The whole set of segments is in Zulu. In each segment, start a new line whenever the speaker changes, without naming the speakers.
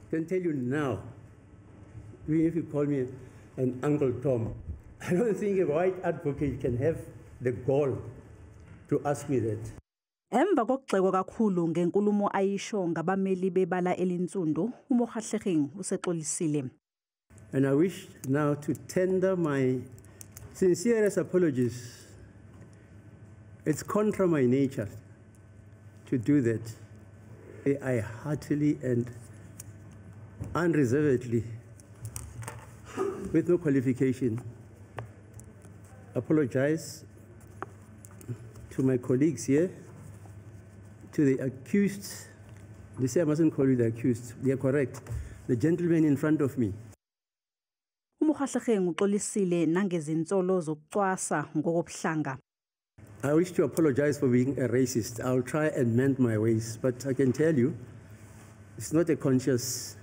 can tell you now, even if you call me an Uncle Tom, I don't think a white advocate can have the gall to ask me that.
Emva kokugxekwa kakhulu ngenkulumo ayisho ngabameli bebala elinsundu, uMokgahlengeng usexolisile.
And I wish now to tender my sincerest apologies. It's contra my nature to do that. I heartily and unreservedly, with no qualification, apologize to my colleagues here, to the accused. They say I mustn't call you the accused. They are correct. The gentleman in front of me.
uMokgahlengeng uxolisile nangezinsolo zokucwasa ngokobuhlanga.
I wish to apologize for being a racist. I'll try and mend my ways, but I can tell you, it's not a conscious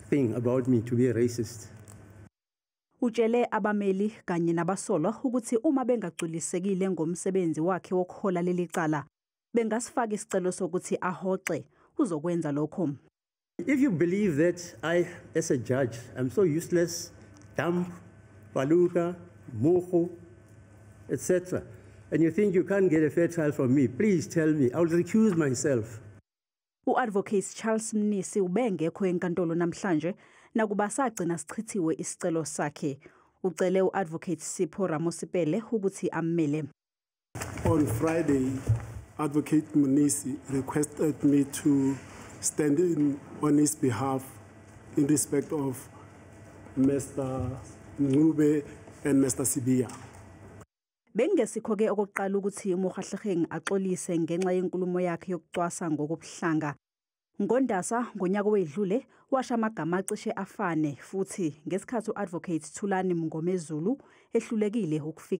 thing about me to be a racist.
Utshele abameli kanye nabasolwa ukuthi uma bengagculisekile ngomsebenzi wakhe wokuhola leli cala, bengasifaka isicelo sokuthi ahoxe, uzokwenza lokho.
If you believe that I, as a judge, I'm so useless, dumb, baluka, moho, etc., and you think you can't get a fair trial from me, please tell me. I'll recuse myself.
U-Advocate Charles Mnisi ubengekho enkantolo namhlanje nakuba sagcina sichithiwe isicelo sakhe. Ucele u-Advocate Sipho Ramosipele ukuthi ammele.
On Friday, Advocate Mnisi requested me to stand in on his behalf in respect of Mr. Ngube and Mr. Sibiya.
Bengesikho ke okokuqala ukuthi uMokgahlengeng axolise ngenxa yenkulumo yakhe yokucwasa ngokobuhlanga. NgoNdasa ngonyaka owedlule washa amagama acishe afane futhi ngesikhathi uAdvocate Thulani Mngomezulu ehlulekile ukufika